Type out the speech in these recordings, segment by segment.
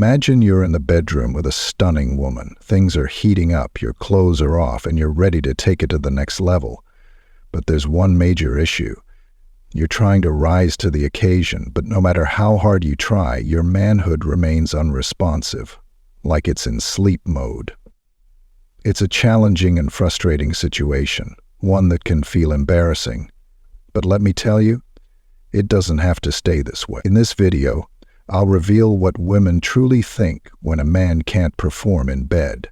Imagine you're in the bedroom with a stunning woman. Things are heating up, your clothes are off, and you're ready to take it to the next level. But there's one major issue. You're trying to rise to the occasion, but no matter how hard you try, your manhood remains unresponsive, like it's in sleep mode. It's a challenging and frustrating situation, one that can feel embarrassing. But let me tell you, it doesn't have to stay this way. In this video, I'll reveal what women truly think when a man can't perform in bed,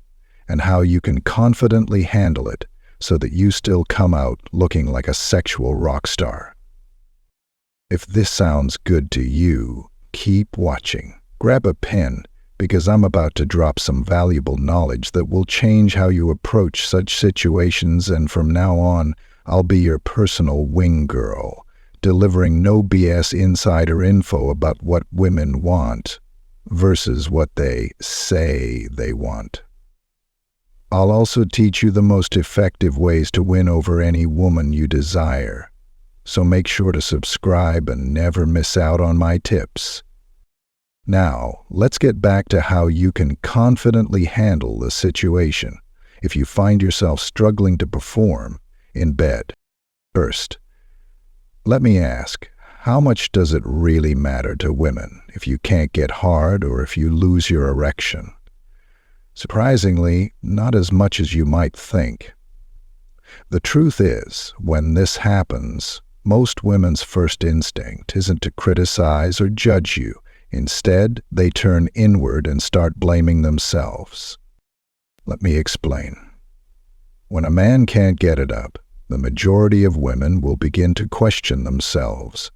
and how you can confidently handle it so that you still come out looking like a sexual rock star. If this sounds good to you, keep watching. Grab a pen, because I'm about to drop some valuable knowledge that will change how you approach such situations, and from now on, I'll be your personal wing girl, delivering no BS insider info about what women want versus what they say they want. I'll also teach you the most effective ways to win over any woman you desire. So make sure to subscribe and never miss out on my tips. Now, let's get back to how you can confidently handle the situation if you find yourself struggling to perform in bed. First, let me ask, how much does it really matter to women if you can't get hard or if you lose your erection? Surprisingly, not as much as you might think. The truth is, when this happens, most women's first instinct isn't to criticize or judge you. Instead, they turn inward and start blaming themselves. Let me explain. When a man can't get it up, the majority of women will begin to question themselves.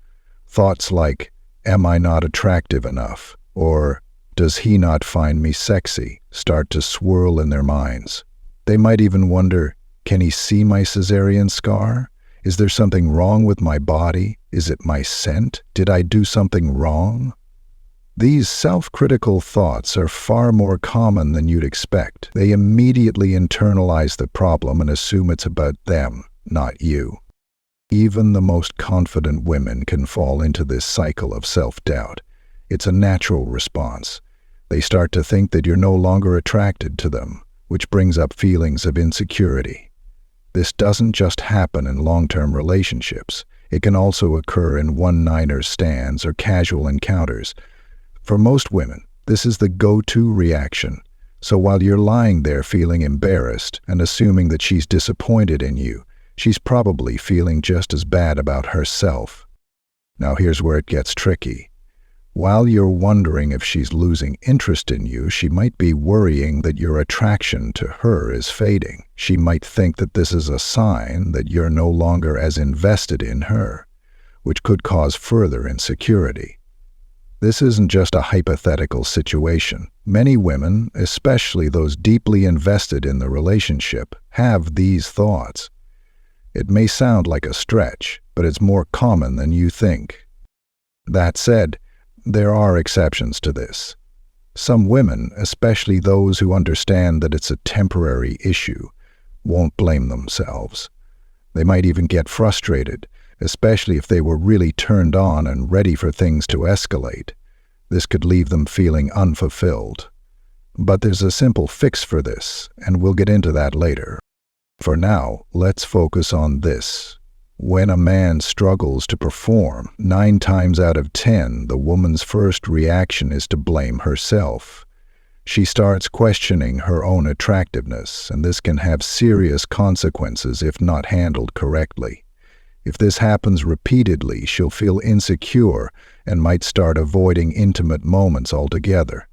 Thoughts like, "Am I not attractive enough?" or "Does he not find me sexy?" start to swirl in their minds. They might even wonder, "Can he see my cesarean scar? Is there something wrong with my body? Is it my scent? Did I do something wrong?" These self-critical thoughts are far more common than you'd expect. They immediately internalize the problem and assume it's about them, not you. Even the most confident women can fall into this cycle of self-doubt. It's a natural response. They start to think that you're no longer attracted to them, which brings up feelings of insecurity. This doesn't just happen in long-term relationships. It can also occur in one-nighter stands or casual encounters. For most women, this is the go-to reaction. So while you're lying there feeling embarrassed and assuming that she's disappointed in you, she's probably feeling just as bad about herself. Now here's where it gets tricky. While you're wondering if she's losing interest in you, she might be worrying that your attraction to her is fading. She might think that this is a sign that you're no longer as invested in her, which could cause further insecurity. This isn't just a hypothetical situation. Many women, especially those deeply invested in the relationship, have these thoughts. It may sound like a stretch, but it's more common than you think. That said, there are exceptions to this. Some women, especially those who understand that it's a temporary issue, won't blame themselves. They might even get frustrated, especially if they were really turned on and ready for things to escalate. This could leave them feeling unfulfilled. But there's a simple fix for this, and we'll get into that later. For now, let's focus on this. When a man struggles to perform, 9 times out of 10, the woman's first reaction is to blame herself. She starts questioning her own attractiveness, and this can have serious consequences if not handled correctly. If this happens repeatedly, she'll feel insecure and might start avoiding intimate moments altogether.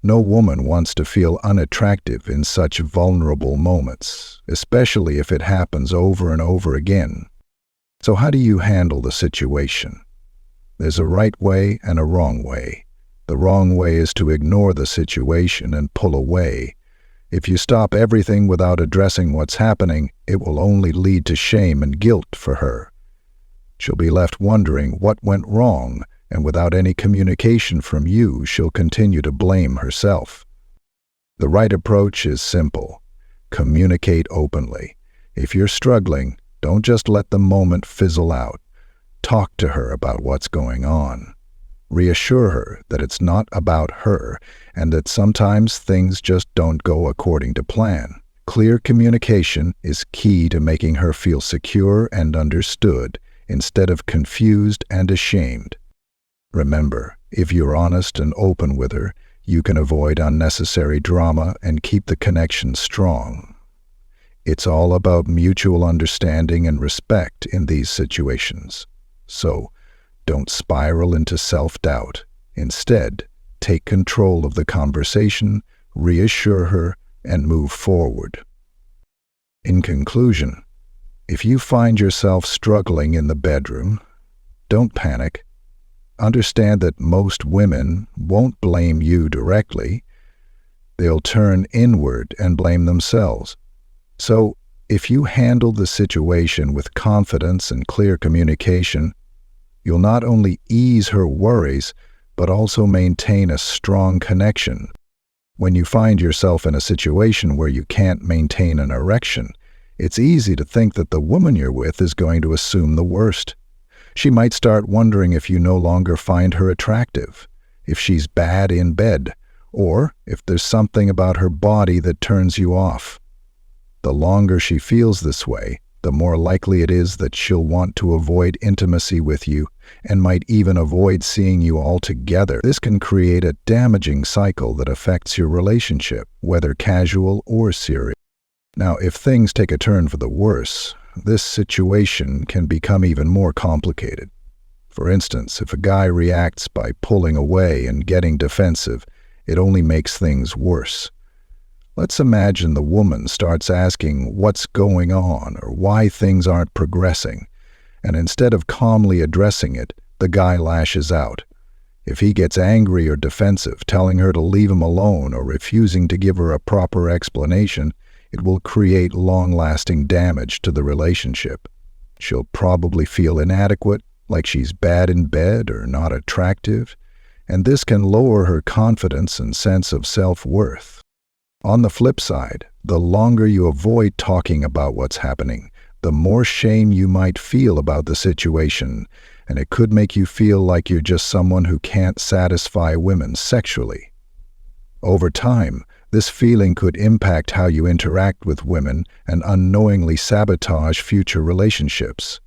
No woman wants to feel unattractive in such vulnerable moments, especially if it happens over and over again. So how do you handle the situation? There's a right way and a wrong way. The wrong way is to ignore the situation and pull away. If you stop everything without addressing what's happening, it will only lead to shame and guilt for her. She'll be left wondering what went wrong, and without any communication from you, she'll continue to blame herself. The right approach is simple. Communicate openly. If you're struggling, don't just let the moment fizzle out. Talk to her about what's going on. Reassure her that it's not about her and that sometimes things just don't go according to plan. Clear communication is key to making her feel secure and understood instead of confused and ashamed. Remember, if you're honest and open with her, you can avoid unnecessary drama and keep the connection strong. It's all about mutual understanding and respect in these situations. So, don't spiral into self-doubt. Instead, take control of the conversation, reassure her, and move forward. In conclusion, if you find yourself struggling in the bedroom, don't panic. Understand that most women won't blame you directly. They'll turn inward and blame themselves. So, if you handle the situation with confidence and clear communication, you'll not only ease her worries, but also maintain a strong connection. When you find yourself in a situation where you can't maintain an erection, it's easy to think that the woman you're with is going to assume the worst. She might start wondering if you no longer find her attractive, if she's bad in bed, or if there's something about her body that turns you off. The longer she feels this way, the more likely it is that she'll want to avoid intimacy with you and might even avoid seeing you altogether. This can create a damaging cycle that affects your relationship, whether casual or serious. Now, if things take a turn for the worse, this situation can become even more complicated. For instance, if a guy reacts by pulling away and getting defensive, it only makes things worse. Let's imagine the woman starts asking what's going on or why things aren't progressing, and instead of calmly addressing it, the guy lashes out. If he gets angry or defensive, telling her to leave him alone or refusing to give her a proper explanation, it will create long-lasting damage to the relationship. She'll probably feel inadequate, like she's bad in bed or not attractive, and this can lower her confidence and sense of self-worth. On the flip side, the longer you avoid talking about what's happening, the more shame you might feel about the situation, and it could make you feel like you're just someone who can't satisfy women sexually. Over time, this feeling could impact how you interact with women and unknowingly sabotage future relationships.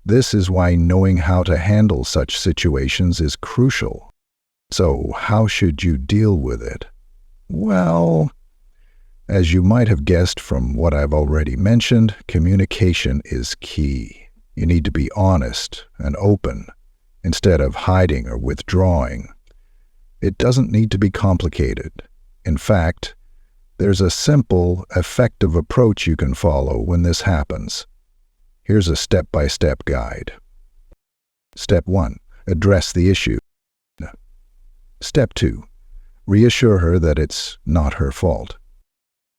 This is why knowing how to handle such situations is crucial. So, how should you deal with it? Well, as you might have guessed from what I've already mentioned, communication is key. You need to be honest and open, instead of hiding or withdrawing. It doesn't need to be complicated. In fact, there's a simple, effective approach you can follow when this happens. Here's a step-by-step guide. Step 1. Address the issue. Step 2. Reassure her that it's not her fault.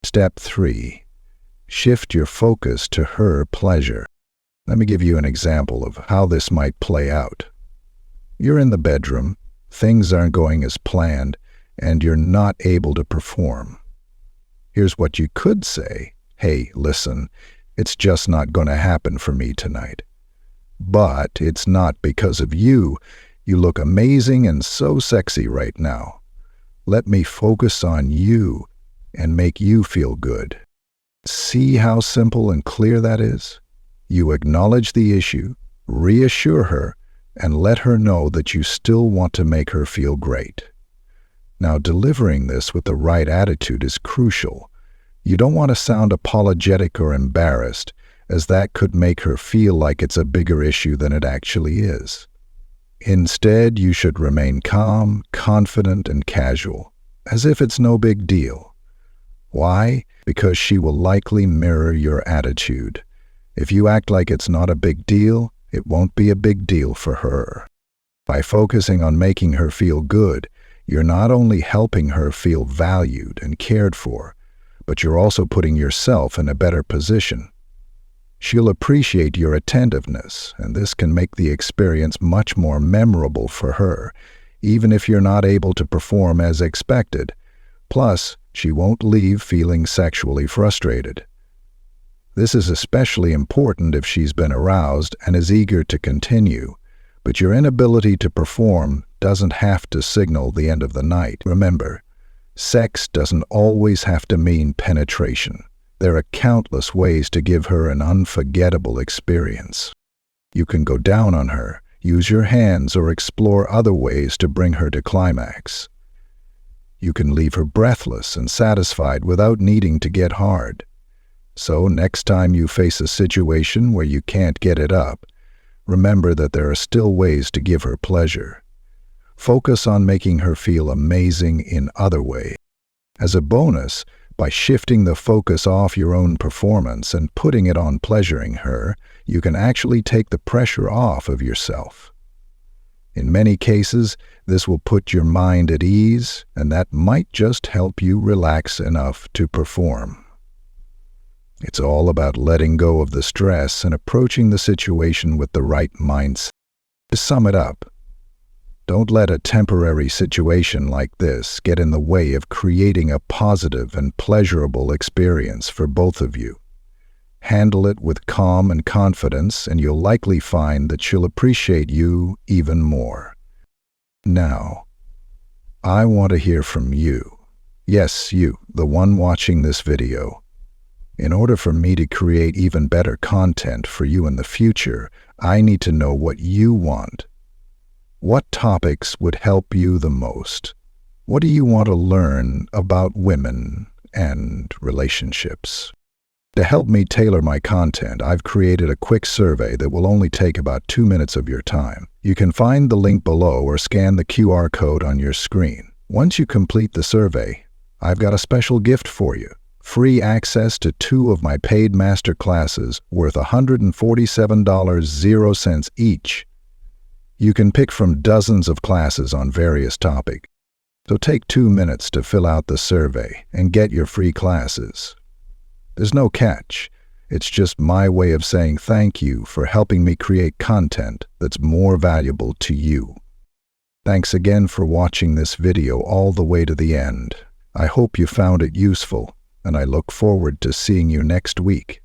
Step 3. Shift your focus to her pleasure. Let me give you an example of how this might play out. You're in the bedroom, things aren't going as planned, and you're not able to perform. Here's what you could say. Hey, listen, it's just not going to happen for me tonight. But it's not because of you. You look amazing and so sexy right now. Let me focus on you and make you feel good. See how simple and clear that is? You acknowledge the issue, reassure her, and let her know that you still want to make her feel great. Now, delivering this with the right attitude is crucial. You don't want to sound apologetic or embarrassed, as that could make her feel like it's a bigger issue than it actually is. Instead, you should remain calm, confident, and casual, as if it's no big deal. Why? Because she will likely mirror your attitude. If you act like it's not a big deal, it won't be a big deal for her. By focusing on making her feel good, you're not only helping her feel valued and cared for, but you're also putting yourself in a better position. She'll appreciate your attentiveness, and this can make the experience much more memorable for her, even if you're not able to perform as expected. Plus, she won't leave feeling sexually frustrated. This is especially important if she's been aroused and is eager to continue, but your inability to perform doesn't have to signal the end of the night. Remember, sex doesn't always have to mean penetration. There are countless ways to give her an unforgettable experience. You can go down on her, use your hands, or explore other ways to bring her to climax. You can leave her breathless and satisfied without needing to get hard. So next time you face a situation where you can't get it up, remember that there are still ways to give her pleasure. Focus on making her feel amazing in other ways. As a bonus, by shifting the focus off your own performance and putting it on pleasuring her, you can actually take the pressure off of yourself. In many cases, this will put your mind at ease, and that might just help you relax enough to perform. It's all about letting go of the stress and approaching the situation with the right mindset. To sum it up, don't let a temporary situation like this get in the way of creating a positive and pleasurable experience for both of you. Handle it with calm and confidence, and you'll likely find that she'll appreciate you even more. Now, I want to hear from you. Yes, you, the one watching this video. In order for me to create even better content for you in the future, I need to know what you want. What topics would help you the most? What do you want to learn about women and relationships? To help me tailor my content, I've created a quick survey that will only take about 2 minutes of your time. You can find the link below or scan the QR code on your screen. Once you complete the survey, I've got a special gift for you. Free access to 2 of my paid master classes worth $147.00 each. You can pick from dozens of classes on various topics. So take 2 minutes to fill out the survey and get your free classes. There's no catch. It's just my way of saying thank you for helping me create content that's more valuable to you. Thanks again for watching this video all the way to the end. I hope you found it useful, and I look forward to seeing you next week.